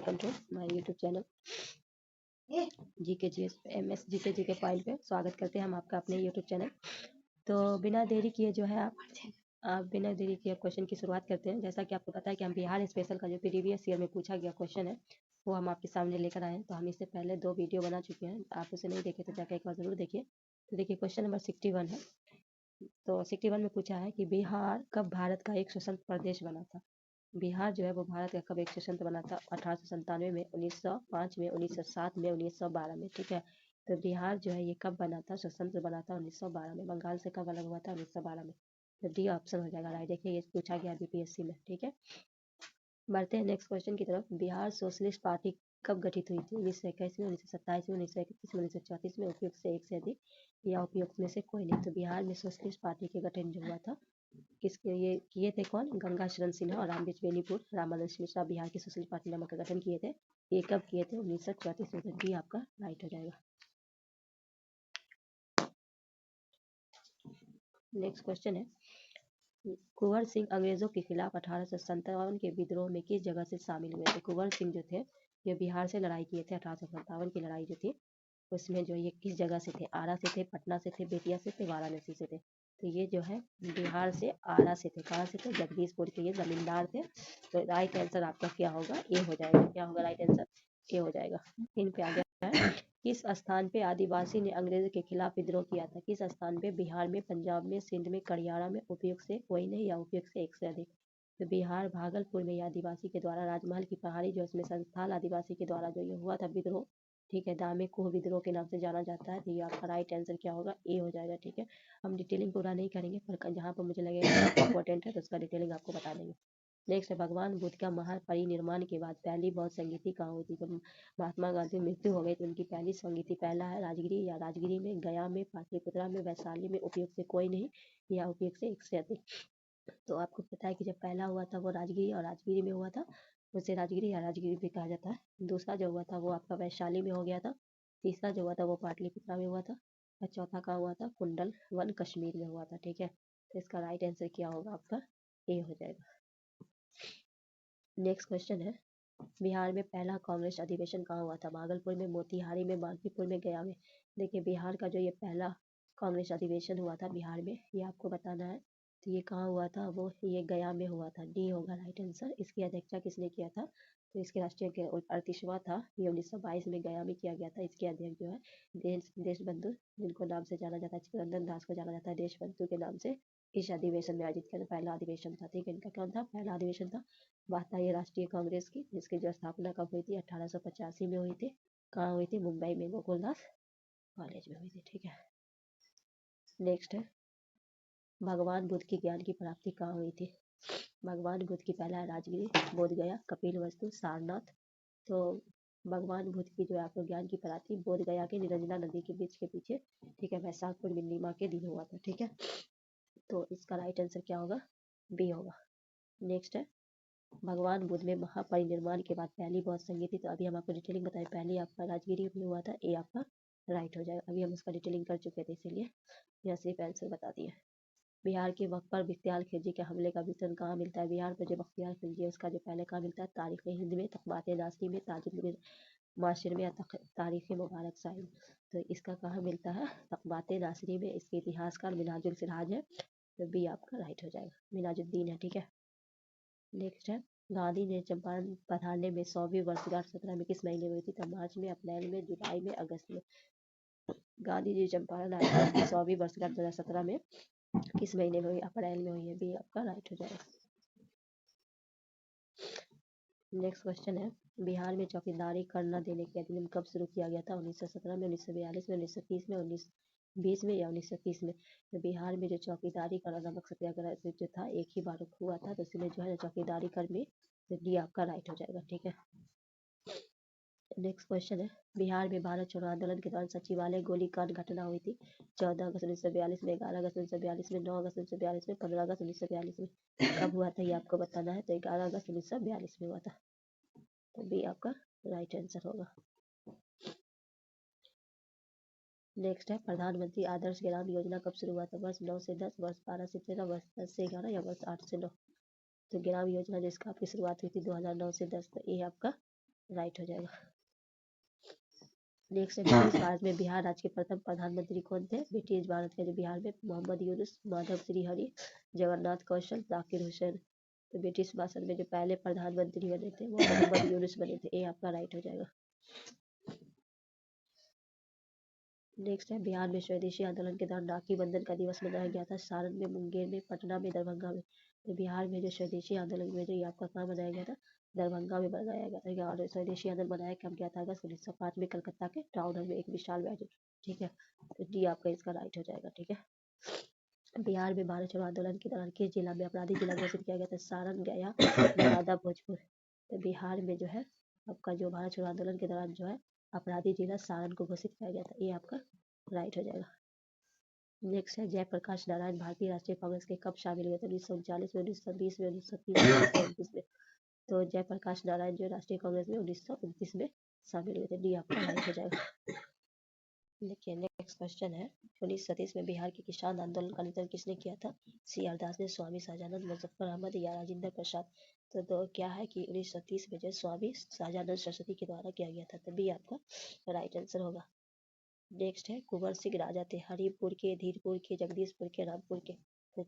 Welcome to my YouTube channel GK GS MS GK GK file पे स्वागत करते हैं हम आपका अपने यूट्यूब चैनल। तो बिना देरी किए जो है आप बिना देरी किए क्वेश्चन की शुरुआत करते हैं। जैसा कि आपको पता है कि हम बिहार स्पेशल का जो प्रीवियस ईयर में पूछा गया क्वेश्चन है वो हम आपके सामने लेकर आए हैं। तो हम इससे पहले 2 वीडियो बना चुके हैं, आप उसे नहीं देखे तो जाकर एक बार ज़रूर देखिए। तो देखिए क्वेश्चन नंबर 61 है। तो 61 में पूछा है कि बिहार कब भारत का एक स्वतंत्र प्रदेश बना था। बिहार जो है वो भारत का कब एक स्वतंत्र बना था? 1897 में, 1905 में, 1907 में, 1912 में। ठीक है, तो बिहार जो है ये कब बना था, स्वतंत्र बना था 1912 में। बंगाल से कब अलग हुआ था? 1912 में। तो डी ऑप्शन हो जाएगा राइट। देखिए ये पूछा गया बीपीएससी में। ठीक है, बढ़ते हैं नेक्स्ट क्वेश्चन की तरफ। बिहार सोशलिस्ट पार्टी कब गठित हुई थी? 1921 में, 1927 में, 1931 में, 1934 में, उपयुक्त से एक से अधिक या उपयुक्त में से कोई नहीं। तो बिहार में सोशलिस्ट पार्टी के गठन जो हुआ था किसके ये किए थे? कौन? गंगा शरण सिन्हा और रामविच बेनीपुर रामानंद मिश्रा बिहार की सोशलिस्ट पार्टी नामक का गठन किए थे। ये कब किए थे? 1934 में। डी आपका राइट हो जाएगा। नेक्स्ट क्वेश्चन है, कुंवर सिंह अंग्रेजों के खिलाफ 1857 के विद्रोह में किस जगह से शामिल हुए थे? कुंवर सिंह जो थे ये बिहार से लड़ाई किए थे। 1857 की लड़ाई जो थी उसमें जो ये किस जगह से थे? आरा से थे, पटना से थे, बेतिया से थे, वाराणसी से थे। तो ये जो है बिहार से आरा से थे। कहाँ से थे? जगदीशपुर के ये जमींदार थे। तो राइट आंसर आपका क्या होगा? ए हो जाएगा। क्या होगा राइट आंसर? ए हो जाएगा। इन पे आ गया है, किस स्थान पे आदिवासी ने अंग्रेज के खिलाफ विद्रोह किया था? किस स्थान पे? बिहार में, पंजाब में, सिंध में, कड़ियारा में, उपयुक्त से कोई नहीं या उपयुक्त से एक से अधिक। तो बिहार भागलपुर में ये आदिवासी के द्वारा राजमहल की पहाड़ी जो इसमें संथाल आदिवासी के द्वारा जो ये हुआ था विद्रोह, ठीक है, दामे कोह विद्रोह के नाम से जाना जाता है। तो ये आपका राइट आंसर क्या होगा? ए हो जाएगा। ठीक है, हम डिटेलिंग पूरा नहीं करेंगे पर जहाँ पर मुझे लगेगा इंपॉर्टेंट है तो उसका डिटेलिंग आपको बता देंगे। नेक्स्ट है, भगवान बुद्ध का महापरिनिर्वाण के बाद पहली बौद्ध संगीति कहाँ हुई थी? जब महात्मा गांधी की मृत्यु हो गई तो उनकी पहली संगीति पहला है राजगिरी या राजगिरी में, गया में, पाटलिपुत्रा में, वैशाली में, उपयुक्त से कोई नहीं या उपयुक्त से एक से अधिक। तो आपको पता है कि जब पहला हुआ था वो राजगिरी और राजगिरी में हुआ था, उसे राजगिरी या राजगिरी भी कहा जाता है। दूसरा जो हुआ था वो आपका वैशाली में हो गया था। तीसरा जो हुआ था वो पाटलिपुत्रा में हुआ था और चौथा कहाँ हुआ था? कुंडल वन कश्मीर में हुआ था। ठीक है, तो इसका राइट आंसर क्या होगा आपका? ए हो जाएगा। नेक्स्ट क्वेश्चन है, बिहार में पहला कांग्रेस अधिवेशन कहाँ हुआ था? भागलपुर में, मोतिहारी में, बांकीपुर में, गया में। देखिए बिहार का जो ये पहला कांग्रेस अधिवेशन हुआ था बिहार में ये आपको बताना है। तो ये कहाँ हुआ था? वो ये गया में हुआ था। डी होगा राइट आंसर। इसकी अध्यक्षता किसने किया था? तो इसके राष्ट्रीय 38वां था ये 1922 में गया में किया गया था। इसके अध्यक्ष जो है देशबंधु, जिनको नाम से जाना जाता है, चित्तरंजन दास को जाना जाता है देशबंधु के नाम से, इस अधिवेशन में आयोजित किया पहला अधिवेशन था। ठीक है, इनका कौन था? पहला अधिवेशन था। बात आई है राष्ट्रीय कांग्रेस की, जिसकी जो स्थापना कब हुई थी? 1885 में हुई थी। कहाँ हुई थी? मुंबई में गोकुलदास कॉलेज में हुई थी। ठीक है, नेक्स्ट है, भगवान बुद्ध की ज्ञान की प्राप्ति कहाँ हुई थी? भगवान बुद्ध की पहला राजगिरी, बोध गया, कपिल वस्तु, सारनाथ। तो भगवान बुद्ध की जो है आपको ज्ञान की प्राप्ति बोध गया के निरंजना नदी के बीच के पीछे, ठीक है, वैशाख पूर्णिमा के दिन हुआ था। ठीक है, तो इसका राइट आंसर क्या होगा? बी होगा। नेक्स्ट है, भगवान बुद्ध में महापरिनिर्वाण के बाद पहली बौद्ध संगीति, तो अभी हम आपको डिटेलिंग बताएं, पहली आपका राजगिरी में हुआ था। ए आपका राइट हो जाएगा। अभी हम उसका डिटेलिंग कर चुके थे इसीलिए यहाँ सिर्फ आंसर बता दिए। बिहार के वक्त पर बख्तियार खिलजी के हमले का विवरण कहाँ मिलता है? बिहार पर जो बख्तियार खिलजी है उसका जो पहले कहाँ मिलता है? तारीख हिंद में, तकबात नासिरी में, ताजुल माशिर में या तारीख मुबारक साहिब। तो इसका कहाँ मिलता है? तकबात नासिरी में। इसके इतिहासकार मिनाजुल सिराज है। तो बी आपका राइट हो जाएगा, मिनाजुद्दीन है। ठीक है, नेक्स्ट है, गांधी ने चंपारण पधारने में 100वीं वर्षगांठ 17 में किस महीने में हुई थी? तो मार्च में, अप्रैल में, जुलाई में, अगस्त में। गांधी जी चंपारण आए थे 100वीं वर्षगांठ 2017 में किस महीने में हुई? अप्रैल में हुई है। बी आपका राइट हो जाएगा। नेक्स्ट क्वेश्चन है, बिहार में चौकीदारी कर न देने के अधिनियम कब शुरू किया गया था? 1917 में, 1942 में, 1930 में, 1920 में या 1930 में। तो बिहार में जो चौकीदारी कर नामक सत्याग्रह जो था एक ही बार हुआ था, तो इसमें जो है चौकीदारी कर में, तो डी आपका राइट हो जाएगा। ठीक है, नेक्स्ट क्वेश्चन है, बिहार में भारत छोड़ो आंदोलन के दौरान सचिवालय गोलीकांड घटना हुई थी 14 अगस्त 1942 में, 11 अगस्त 1942 में, 9 अगस्त 1942 में, 15 अगस्त 1942 में। कब हुआ था ये आपको बताना है। तो 11 अगस्त 1942 में हुआ था। तो बी आपका राइट आंसर होगा। नेक्स्ट है, प्रधानमंत्री आदर्श ग्राम योजना कब शुरू हुआ था? वर्ष 9 से 10, वर्ष 12 से 13, वर्ष 10 से 11 या वर्ष 8 से 9। तो ग्राम योजना जिसका आपकी शुरुआत हुई थी 2009 से 10, तो ये आपका राइट हो जाएगा। नेक्स्ट है ब्रिटिश भारत में बिहार राज्य के प्रथम प्रधानमंत्री कौन थे? ब्रिटिश भारत के जो बिहार में मोहम्मद यूनुस, माधव श्रीहरि, जगन्नाथ कौशल, जाकिर हुसैन। तो ब्रिटिश शासन में जो पहले प्रधानमंत्री बने थे वो मोहम्मद यूनुस बने थे। ये आपका राइट हो जाएगा। नेक्स्ट है बिहार में स्वदेशी आंदोलन के दौरान राखी बंधन का दिवस मनाया गया था। सारण में, मुंगेर में, पटना में, दरभंगा में। तो बिहार में जो स्वदेशी आंदोलन में जो ये आपका कहाँ मनाया गया था? दरभंगा में मनाया गया था। और स्वदेशी आंदोलन मनाया कब गया था? अगस्त 1905 में कलकत्ता के टाउन हॉल में एक विशाल बैठक। ठीक है, तो डी आपका इसका राइट हो जाएगा। ठीक है, बिहार में भारत छोड़ो आंदोलन के दौरान किस जिला में अपराधी जिला घोषित किया गया था? सारण, गया, नवादा, भोजपुर। तो बिहार में जो है आपका जो भारत छोड़ो आंदोलन के दौरान जो है अपराधी जिला सारण को घोषित किया गया था। ये आपका राइट हो जाएगा। नेक्स्ट है जयप्रकाश नारायण भारतीय राष्ट्रीय कांग्रेस के कब शामिल हुए थे? 1939 में, 1920 में, 1930 में, 1929 में। तो जयप्रकाश नारायण जो राष्ट्रीय कांग्रेस में 1929 में शामिल हुए थे। डी आपका राइट हो जाएगा। देखिए नेक्स्ट क्वेश्चन है 1930 में बिहार के किसान आंदोलन का नेतृत्व किसने किया था? सी आर दास ने, स्वामी सहजानंद, मुजफ्फर अहमद या राजेंद्र प्रसाद। तो क्या है कि 1930 में जो स्वामी सहजानंद सरस्वती के द्वारा किया गया था। तभी आपका राइट आंसर होगा। नेक्स्ट है कुंवर सिंह राजा थे हरिपुर के, धीरपुर के, जगदीशपुर के, रामपुर के। तो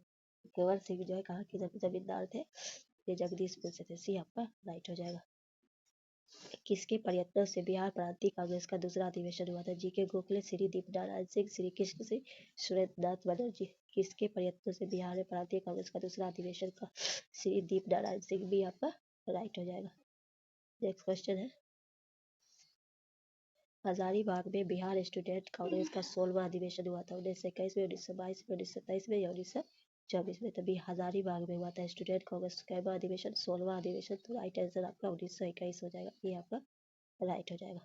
कुंवर सिंह जो है कहाँ के जमींदार थे? ये जगदीशपुर से थे। सी आपका राइट हो जाएगा। किसके प्रयत्नों से बिहार प्रांतीय कांग्रेस का दूसरा अधिवेशन हुआ था? जी के गोखले, श्री दीपनारायण सिंह, श्री कृष्ण सिंह, सुरेंद्रनाथ बनर्जी। किसके प्रयत्नों से बिहार में प्रांतीय कांग्रेस का दूसरा अधिवेशन का? श्री दीपनारायण सिंह। भी आपका राइट हो जाएगा। नेक्स्ट क्वेश्चन है हजारीबाग में बिहार स्टूडेंट कांग्रेस का 16वां अधिवेशन हुआ था। 1921 में, 1922 में, 1927 में या 1924 में। तभी हजारीबाग में हुआ था स्टूडेंट कांग्रेस का अधिवेशन, 16वां अधिवेशन। तो राइट आंसर आपका 1921 हो जाएगा। ये आपका राइट हो जाएगा।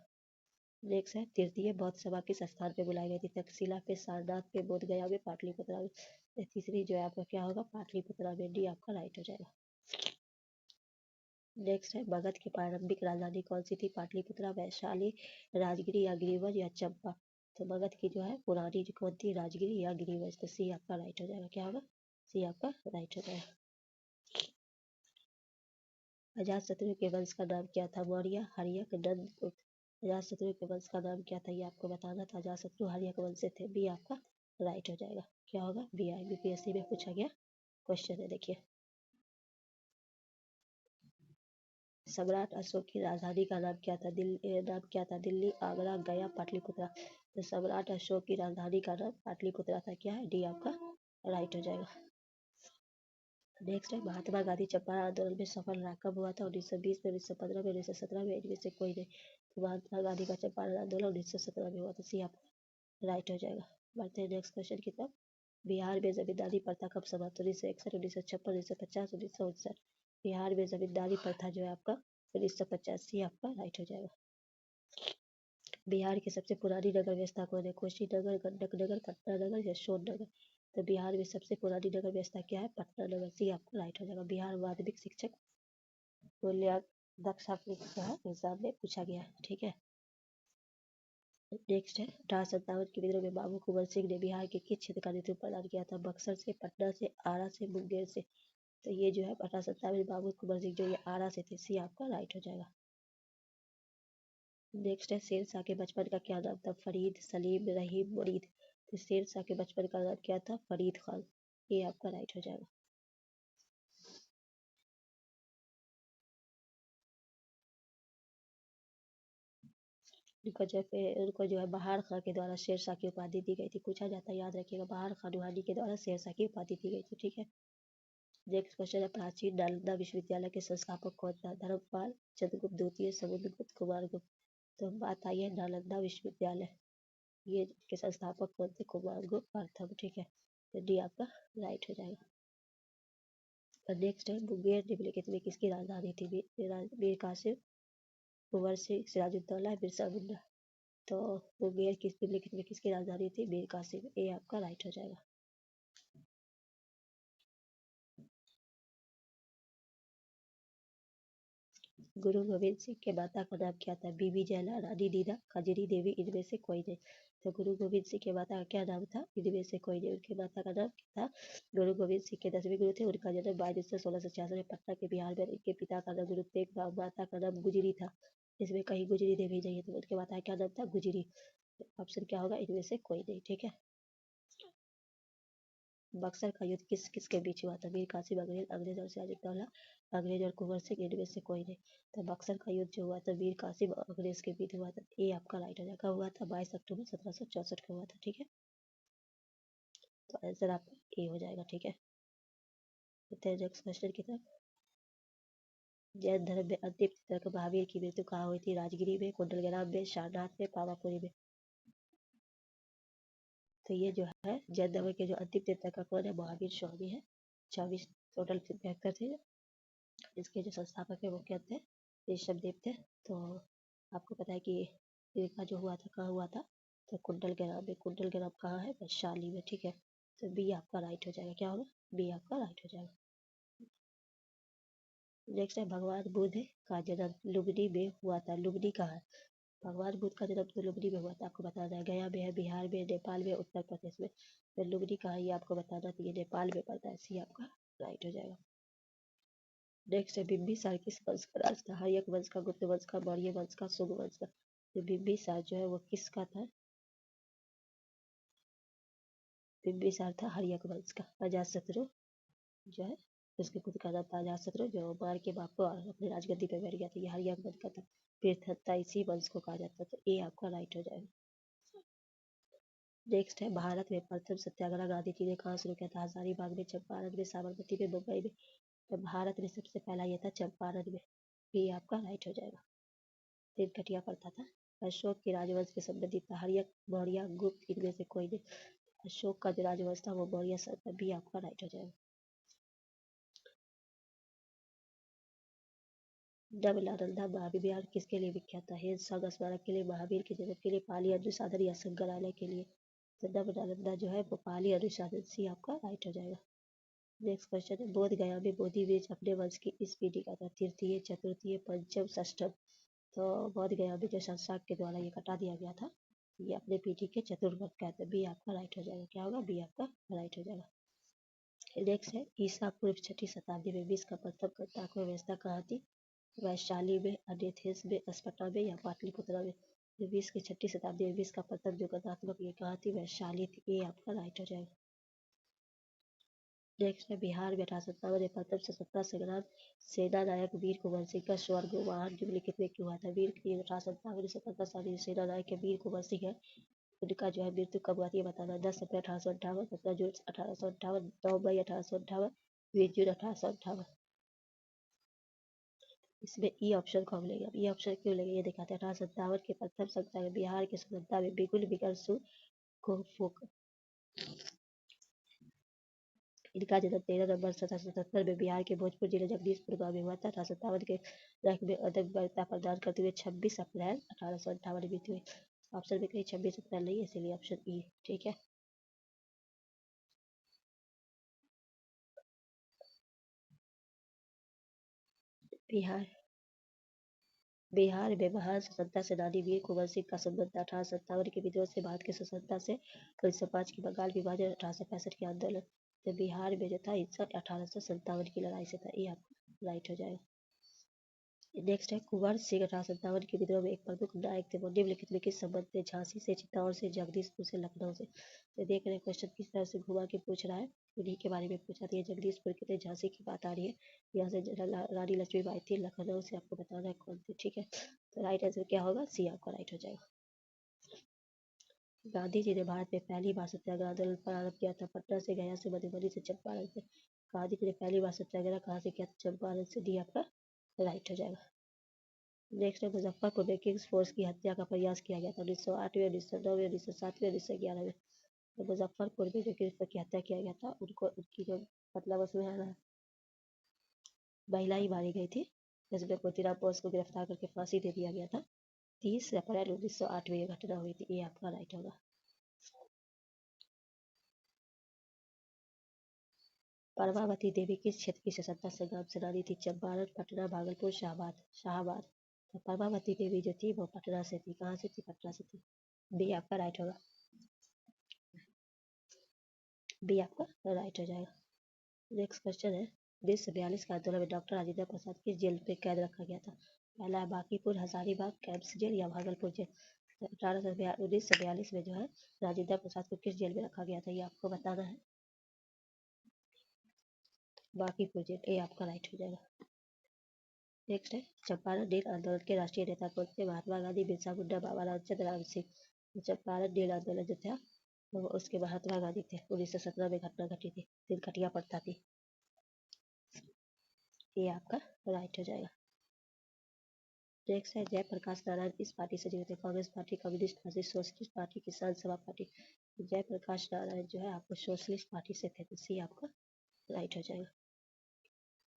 नेक्स्ट है तृतीय बौद्ध सभा किस स्थान पे बुलाई गई थी? तक्षशिला पे, सारनाथ पे, बोधगया में, पाटलिपुत्रा में। तीसरी जो है आपका क्या होगा? पाटलिपुत्रा में। डी आपका राइट हो जाएगा। नेक्स्ट है मगध की प्रारंभिक राजधानी कौन सी थी? पाटलिपुत्रा, वैशाली, राजगिरी या गिरिवज या चंपा। तो मगध की जो है पुरानी कौन थी? राजगिरी या गिरिवज। तो सी आपका राइट हो जाएगा। क्या होगा? सी आपका राइट हो जाएगा। अजातशत्रु के वंश का नाम क्या था? मौर्य, हर्यक, नंदगुप्त। अजातशत्रु के वंश का नाम क्या था? ये आपको बताना था। अजातशत्रु हर्यक वंश से थे। बी आपका राइट हो जाएगा। क्या होगा? बी। IBPSC में पूछा गया क्वेश्चन है। देखिए सम्राट अशोक की राजधानी का नाम क्या था? दिल्ली, आगरा, गया, पाटलिपुत्रा। तो सम्राट अशोक की राजधानी का नाम पाटलिपुत्रा था। क्या है? डी आपका राइट हो जाएगा। नेक्स्ट है महात्मा गांधी चंपारण आंदोलन में सफल रहा। कब हुआ था? 1920 में, 1915 में, 1917 में। इनमें से कोई नहीं। तो महात्मा गांधी का चंपारण आंदोलन 1917 में हुआ था। सी आपका राइट हो जाएगा। बढ़ते हैं नेक्स्ट क्वेश्चन की तरफ। बिहार में जमींदारी प्रथा कब समाप्त? 1961, 1956, 1950, 1959। बिहार में जमींदारी प्रथा जो है आपका 1950। आपका राइट हो जाएगा। बिहार की सबसे पुरानी नगर व्यवस्था कौन है? कुशीनगर, गंडक नगर, पटना नगर, यशवंत नगर। तो बिहार में सबसे पुरानी नगर व्यवस्था क्या है? पटना नगर। सी आपको राइट हो जाएगा। बिहार माध्यमिक शिक्षक मूल्यांकन दक्षता परीक्षा है एग्जाम में पूछा गया है। ठीक है, नेक्स्ट है 1857 के विद्रोह में बाबू कुंवर सिंह ने बिहार के किस क्षेत्र का नेतृत्व प्रदान किया था? बक्सर से, पटना से, आरा से, मुंगेर से। तो ये जो है 1857 में बाबू कुंवर सिंह जो ये आरा से थे। सी आपका राइट हो जाएगा। नेक्स्ट है शेरशाह के बचपन का क्या नाम था? फरीद, सलीम, रहीम, मुरीद। तो शेरशाह के बचपन का नाम क्या था? फरीद खान। ये आपका राइट हो जाएगा। उनको जो है बहार खां के द्वारा शेरशाह की उपाधि दी गई थी। पूछा जाता है, याद रखिएगा, बहार खां दुहानी के द्वारा शेरशाह की उपाधि दी गई थी। ठीक है, नेक्स्ट क्वेश्चन है प्राचीन नालंदा विश्वविद्यालय के संस्थापक कौन था? धर्मपाल, चंद्रगुप्त द्वितीय, समुद्रगुप्त, कुमारगुप्त। तो बात आई है नालंदा विश्वविद्यालय, ये के संस्थापक कौन थे? कुमारगुप्त प्रथम। ठीक है, तो डी आपका राइट हो जाएगा। और नेक्स्ट है मुंगेर निम्नलिखित में किसकी राजधानी थी? मीर कासिम, कुंवर सिंह, सिराजुद्दौला, बिरसा मुंडा। तो मुंगेर किस निम्नलिखित में किसकी राजधानी थी? मीर कासिम। ए आपका राइट हो जाएगा। गुरु गोविंद सिंह के माता का नाम क्या था? बीबी जयला, रानी नीना, खजरी देवी। इनमें से कोई नहीं। तो गुरु गोविंद सिंह के माता का क्या नाम था? इनमें से कोई नहीं। उनके माता का नाम क्या था? गुरु गोविंद सिंह के 10वें गुरु थे। उनका जन्म 22 दिसंबर 1666 में पटना के बिहार में। इनके पिता का नाम गुरु तेग बहादुर, माता का नाम गुजरी था। इसमें कहीं गुजरी देवी नहीं है, तो उनके बताया क्या नाम था, गुजरी। ऑप्शन क्या होगा, इनमें से कोई नहीं। ठीक है। बक्सर का युद्ध किस किस के बीच हुआ था, मीर कासिम अंग्रेज और सिराजुद्दौला, अंग्रेज और कुंवर सिंह, इनमें से कोई नहीं। तो बक्सर का युद्ध जो हुआ था मीर कासिम और अंग्रेज के बीच हुआ था। ये आपका राइट हो जाएगा। हुआ था 22 अक्टूबर 1764 को हुआ था। ठीक है। तो आंसर आपका ए हो जाएगा। ठीक है। नेक्स्ट क्वेश्चन की तरफ। जैन धर्म में अंतिम तीर्थंकर महावीर की मृत्यु कहाँ हुई थी, राजगिरी में, कुंडलग्राम में, सारनाथ में, पावापुरी में। तो ये जो है जैन धर्म के जो अंतिम तीर्थंकर कौन है, महावीर स्वामी है। 24 टोटल तीर्थंकर थे। इसके जो संस्थापक है वो क्या थे, ऋषभदेव थे। तो आपको पता है कि इनका जो हुआ था कहाँ हुआ था, तो कुंडलग्राम में। कुंडलग्राम कहाँ है, वैशाली में। ठीक है। तो बी आपका राइट हो जाएगा। क्या होगा, बी आपका राइट हो जाएगा। नेक्स्ट है भगवान बुद्ध का जन्म लुम्बिनी में हुआ था। लुम्बिनी कहाँ है, भगवान बुद्ध का जन्म तो लुम्बिनी में हुआ था। आपको बताना है गया में है, बिहार में, नेपाल में, उत्तर प्रदेश में। तो लुम्बिनी कहाँ है ये आपको बताना, तो ये नेपाल में पड़ता है। सी आपका राइट हो जाएगा। नेक्स्ट है बिम्बिसार किस वंश का राज था, हर्यक वंश का, गुप्त वंश का, मौर्य वंश का, शुंग वंश का। तो बिम्बिसार जो है वो किसका था, बिम्बिसार था हर्यक वंश का। अजातशत्रु जो है उसके पुत्र का नाम था अजातशत्रु, जो मार के बाप को अपने राजगद्दी पे बैठ गया था। ये हर्यक वंश का था। पृथ्वी इसी वंश को कहा जाता था। ये आपका राइट हो जाएगा। नेक्स्ट है भारत में प्रथम सत्याग्रह गांधी जी ने कहाँ शुरू किया था, हजारीबाग में, चंपारण में, साबरमती में, मुंबई में। तो भारत में सबसे पहला ये था चंपारण में। ये आपका राइट हो जाएगा। दिन घटिया पड़ता था। अशोक के राजवंश के संबंधित था, हर्यक, मौर्य, गुप्त, इनमें से कोई नहीं। अशोक का जो राजवंश था वो मौर्य संबंधी। भी आपका राइट हो जाएगा। नवनालंदा महावीर विहार किसके लिए विख्यात था, हिंसा स्मारक के लिए, महावीर के जन्म के लिए, पाली अनुसाधन या संग्रहालय के लिए। तो नवनालंदा जो है वो पाली अनुसाधन। सी आपका राइट हो जाएगा। नेक्स्ट क्वेश्चन है बोध गया में बोधि वृक्ष अपने वंश की इस पीढ़ी का था, तृतीय, चतुर्थीय, पंचम, षष्ठम। तो बोध गया में जो संसार के द्वारा ये कटा दिया गया था, ये अपने पीढ़ी के चतुर्वर्ग का है। बी आपका राइट हो जाएगा। क्या होगा, बी आपका राइट हो जाएगा। नेक्स्ट है ईसा पूर्व 6ठी शताब्दी में विश्व का प्रथम गणतंत्र व्यवस्था कहाँ थी, वैशाली में, एथेंस में, स्पार्टा में, या पाटलिपुत्रा में। जो विश्व की 6ठी शताब्दी में विश्व का प्रथम जो गणतंत्र ये कहाँ थी, वैशाली थी। ये आपका राइट हो जाएगा। नेक्स्ट है बिहार में 1857 में प्रथम स्वतंत्रता संग्राम सेना नायक वीर कुंवर सिंह का स्वर्गवाहन निम्नलिखित में क्यों हुआ था। वीर की 1857 में स्वतंत्रता सेना नायक वीर कुंवर सिंह है, उनका जो है मृत्यु कब हुआ था ये बताना। 10 अप्रैल 1858, 17 जून 1858, 9 मई 1858, 20 जून 1858। इसमें ई ऑप्शन को हम लेंगे। अब ई ऑप्शन क्यों लेंगे ये दिखाते हैं। 1857 के प्रथम संस्था में बिहार के स्वतंत्रता में बिगुल बिगल सु को फोक, इनका जन्म 13 नवंबर 1777 में बिहार के भोजपुर जिले जगदीशपुर गांव में हुआ था। 1857 के रैंक में अदब वरीयता प्रदान करते हुए 26 अप्रैल 1858 मृत्यु हुई। ऑप्शन में कहीं 26 अप्रैल नहीं है, इसीलिए ऑप्शन ई। ठीक है। बिहार बिहार में महान स्वतंत्रता सेनानी वीर कुंवर सिंह का संबंध 1857 के विद्रोह से, भारत की स्वतंत्रता से, 1905 की बंगाल विभाजन, 1865 के आंदोलन। तो बिहार में जो था हिंसा 1857 की लड़ाई से था। ये आपको राइट हो जाएगा। नेक्स्ट है कुंवर सिंह 1857 के विद्रोह में एक प्रमुख नायक थे, वो निम्नलिखित में किस संबंध में, झांसी से, चित्तौड़ से, जगदीशपुर से, लखनऊ से। तो देख रहे हैं क्वेश्चन किस तरह से घुमा के पूछ रहा है। उन्हीं के बारे में पूछा था। ये जगदीशपुर की थी, झांसी की बात आ रही है। यहाँ से रानी लक्ष्मीबाई थी, लखनऊ से आपको बताना है कौन थी। ठीक है। तो राइट आंसर क्या होगा, सी आपका राइट हो जाएगा। गांधी जी ने भारत में पहली बार सत्याग्रह आंदोलन प्रारंभ किया था, पटना से, गया से, मधुबनी से, चंपारण से। गांधी जी ने पहली बार सत्याग्रह कहाँ से किया था, चंपारण से। डी आपका राइट हो जाएगा। नेक्स्ट है मुजफ्फरपुर में किंग्स फोर्स की हत्या का प्रयास किया गया था, 1908 में, 1909 में, 1907 में, 1911 में। तो मुजफ्फरपुर में जो किंग्स की हत्या किया गया था उनको, उनकी जो मतलब उसमें है ना महिला ही मारी गई थी, जिसमें मोतीराम बोस को गिरफ्तार करके फांसी दे दिया गया था। 30 अप्रैल 1908 में ये घटना हुई थी। ये आपका राइट होगा। परमावती देवी किस क्षेत्र की स्वतंत्रता संग्राम सेनानी थी, चंपारण, पटना, भागलपुर, शाहबाद। शाहबाद। तो परमावती देवी जो थी वो पटना से थी। कहाँ से थी, पटना से थी। बी आपका राइट होगा। बी आपका राइट हो जाएगा। नेक्स्ट क्वेश्चन है 1942 के आंदोलन में डॉक्टर राजेंद्र प्रसाद किस जेल पे कैद रखा गया था, पहला है बांकीपुर, हजारीबाग, कैंप्स जेल या भागलपुर जेल। 1942 में जो है राजेंद्र प्रसाद को किस जेल में रखा गया था, ये आपको बताना है। बांकीपुर जेल, ये आपका राइट हो जाएगा। नेक्स्ट है चंपारण नील आंदोलन के राष्ट्रीय नेता कौन थे? महात्मा गांधी, बिरसा मुंडा, बाबा रामचंद्र, राम सिंह। चंपारण नील आंदोलन जो था वो उसके महात्मा गांधी थे। 1917 में घटना घटी थी, तिनकटिया पड़ता थी। ये आपका राइट हो जाएगा। नेक्स्ट है जयप्रकाश नारायण किस पार्टी से जुड़े थे? Congress party, communist party, socialist party, किसान सभा पार्टी। जयप्रकाश नारायण जो है आपको सोशलिस्ट पार्टी से थे, तो सी आपका राइट हो जाएगा।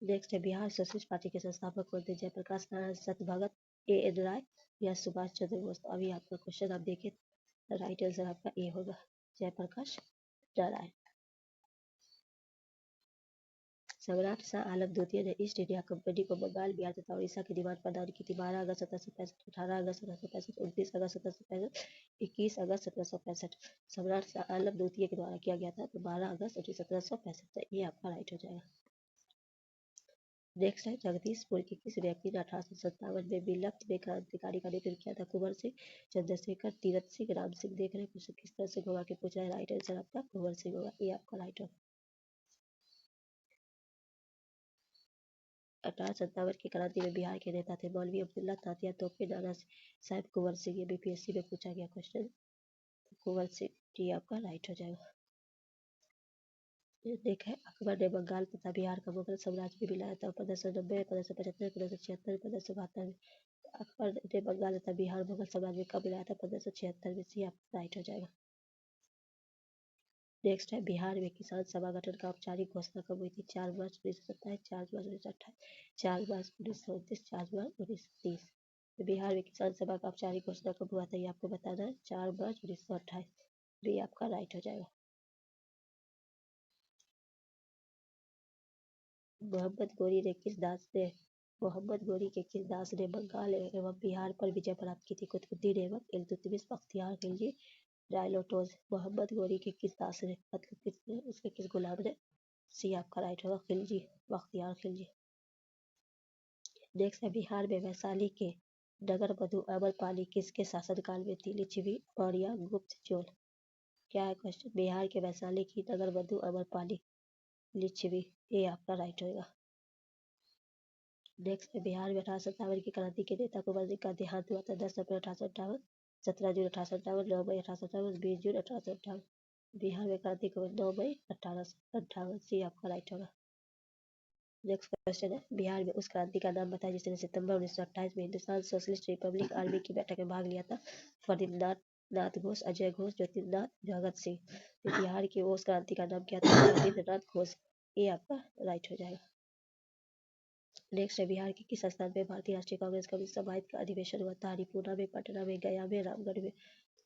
नेक्स्ट है बिहार सोशलिस्ट पार्टी के संस्थापक कौन थे? जयप्रकाश नारायण, सत्यभगत, A.N. राय या सुभाष चंद्र बोस। तो अभी आपका क्वेश्चन आप देखें, राइट आंसर आपका ए होगा, जयप्रकाश नारायण। सम्राट शाह आलम द्वितीय ने ईस्ट इंडिया कंपनी को बंगाल, बिहार तथा उड़ीसा की डिमांड प्रदान की थी। 12 अगस्त 1765, 18 अगस्त 1765, 29 अगस्त 1765, 21 अगस्त 1765। सम्राट शाह आलम द्वितीय के द्वारा किया गया था, तो 12 अगस्त 1765। ये आपका राइट हो जाएगा। नेक्स्ट है जगदीशपुर के किस व्यक्ति ने 1857 में बिलख में क्रांतिकारी का नेतृत्व किया था? कुंवर सिंह, चंद्रशेखर, तीरथ सिंह, राम सिंह। देख रहे हैं क्वेश्चन किस तरह से होगा कि पूछ रहा है, राइट आंसर आपका कुंवर सिंह होगा, ये आपका राइट होगा। 1857 की क्रांति में बिहार के नेता थे मौलवी अब्दुल्ला, तात्या तोपे, नाना साहेब, कुंवर सिंह। ये बीपीएससी में पूछा गया क्वेश्चन, कुंवर सिंह, ये आपका राइट हो जाएगा। देखें अकबर ने बंगाल तथा बिहार का मुगल साम्राज्य भी मिलाया था 1590, 1575, 1576, 1572 में। अकबर ने बंगाल तथा बिहार मुगल साम्राज्य में कब मिलाया था? 1576 में। सी आपका राइट हो जाएगा। नेक्स्ट है बिहार में किसान सभा गठन का औपचारिक घोषणा कब हुई थी? 4 मार्च 1927, 4 मार्च 1928, 4 मार्च 1929, 4 मार्च 1930। बिहार में किसान सभा का औपचारिक घोषणा कब हुआ था, ये आपको बताना है। 4 मार्च 1928। ये आपका राइट हो जाएगा। मोहम्मद गोरी ने किस दास ने मोहम्मद गोरी के किस दास ने बंगाल एवं बिहार पर विजय प्राप्त की थी? कुतुबुद्दीन ऐबक, इल्तुतमिश, बख्तियार खिलजी, डायलोटोज। मोहम्मद गोरी के किस दास ने, मतलब किसने, उसके किस गुलाम ने? सी आपका राइट होगा, खिलजी, बख्तियार खिलजी। नेक्स्ट है बिहार में वैशाली के नगर वधु अमरपाली किसके शासनकाल में थी? लिच्छवी, मौर्य, गुप्त, चोल। क्या है क्वेश्चन? बिहार के वैशाली की नगर वधु अमरपाली लिच्छवी, ये आपका राइट होगा। नेक्स्ट है बिहार में 1857 की क्रांति के नेता कुंवर सिंह का देहांत हुआ था। 10 अप्रैल 1858, 17 जून 1858, 9 मई 1858, 20 जून 1858। बिहार में क्रांति को 9 मई 1858। सी आपका राइट होगा। नेक्स्ट क्वेश्चन है बिहार में उस क्रांति का नाम बताएं जिसने सितंबर 1928 में हिंदुस्तान सोशलिस्ट रिपब्लिक आर्मी की बैठक में भाग लिया था। फर्दिनांद नाथ घोष, अजय घोष, ज्योतिर्नाथ, भगत सिंह। तो बिहार की उस क्रांति का नाम क्या था? फर्दिनांद घोष। ये आपका राइट हो जाएगा। नेक्स्ट है बिहार के किस स्थान में भारतीय राष्ट्रीय कांग्रेस कम्युनिस्ट समाज का अधिवेशन हुआ था? हरिपुरा में, पटना में, गया में, रामगढ़ में।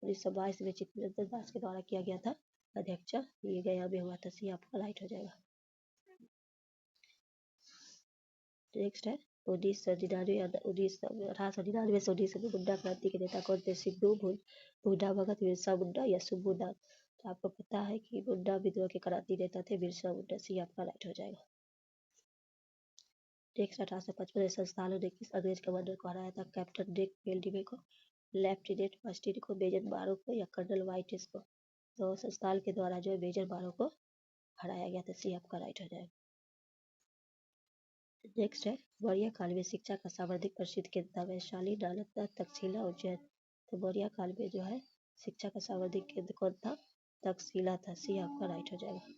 1922 में चित्तरंजन दास के द्वारा किया गया था अध्यक्ष, ये गया में हुआ था। सी आपका राइट हो जाएगा। नेक्स्ट है 1899 से 19 में मुंडा क्रांति के नेता कौन थे? सिद्धू मुंडा, भगत, बिरसा मुंडा या सुब्बूदान। तो आपको पता है कि मुंडा विद्रोह के क्रांति नेता थे बिरसा मुंडा। सी आपका राइट हो जाएगा। नेक्स्ट 1855 में संस्थानों ने किस अंग्रेज कमांडर को हराया था? कैप्टन डिक बेल्डिमे को, लेफ्टिनेंट मस्टिन को, मेजर बारो को या कर्नल वाइटिस को। तो संस्थान के द्वारा जो मेजर बारो को हराया गया था। सी आपका राइट हो जाएगा। नेक्स्ट है मौर्य काल में शिक्षा का सर्वाधिक प्रसिद्ध केंद्र था? वैशाली, नालंदा, तक्षशिला, उज्जैन। तो मौर्य काल में जो है शिक्षा का सर्वाधिक केंद्र कौन था? तक्षशिला था। सी आपका राइट हो जाएगा।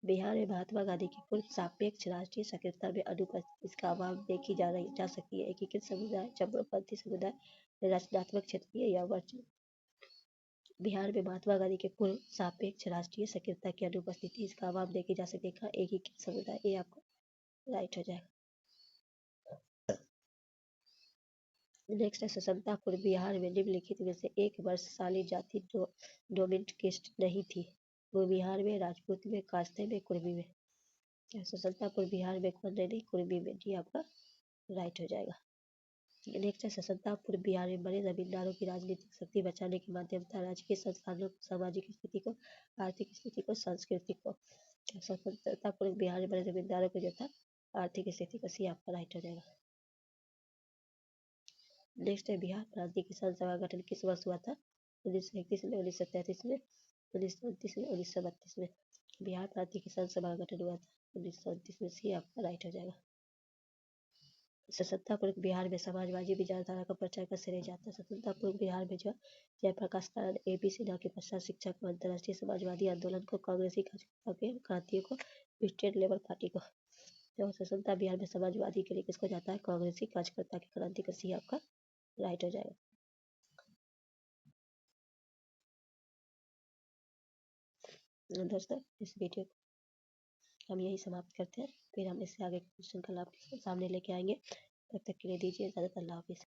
बिहार में महात्मा गांधी की पूर्व सापेक्ष राष्ट्रीय सक्रियता में अनुपस्थिति इसका अभाव देखी जा सकती है। एकीकृत समुदाय, चरमपंथी समुदाय, रचनात्मक क्षेत्रीय या वर्चस्व। बिहार में महात्मा गांधी के पूर्व सापेक्ष राष्ट्रीय सक्रियता की अनुपस्थिति इसका अभाव देखी जा सकती है। एकीकृत समुदाय, ये आपका राइट हो जाएगा। नेक्स्ट है स्वतंत्रता पूर्व बिहार में निम्नलिखित में से एक वर्षशाली जाति डोमिनिकिस्ट नहीं थी? वो बिहार में, राजपूत में, कास्ते में, कुर्मी में। स्वतंत्रता पूर्व बिहार में कौन नहीं? कुर्मी में। ये आपका राइट हो जाएगा। नेक्स्ट है स्वतंत्रता पूर्व बिहार में बड़े जमींदारों की राजनीतिक शक्ति बचाने के माध्यम था राजकीय संस्थानों को, सामाजिक स्थिति को, आर्थिक स्थिति को, संस्कृति को। स्वतंत्रता पूर्व बिहार में बड़े जमींदारों को जो था आर्थिक स्थिति का सी आपका राइट हो जाएगा। नेक्स्ट है बिहार प्रांतीय किसान सभा गठन किस वर्ष हुआ था? 1931 में, 1933 में, 1929 में, 1932 में। बिहार प्रांतीय किसान सभा का गठन हुआ था 1929 में, सी आपका राइट हो जाएगा। स्वतंत्रता पूर्व बिहार में समाजवादी विचारधारा का प्रचार का श्रेय जाता है। स्वतंत्रता पूर्व बिहार में जो जयप्रकाश नारायण A.P. सिन्हा के पश्चात शिक्षा को अंतर्राष्ट्रीय समाजवादी आंदोलन को कांग्रेसी कार्यकर्ताओं के क्रांतियों को स्टेट लेवल पार्टी को जो स्वतंत्रता बिहार में समाजवादी के लिए किसको जाता है? कांग्रेसी कार्यकर्ता की क्रांति का सी आपका राइट हो जाएगा। दोस्तों इस वीडियो को हम यही समाप्त करते हैं, फिर हम इससे आगे क्वेश्चन कल आपके सामने लेके आएंगे। तब तक के लिए दीजिए इजाजत। अल्लाह हाफिज़।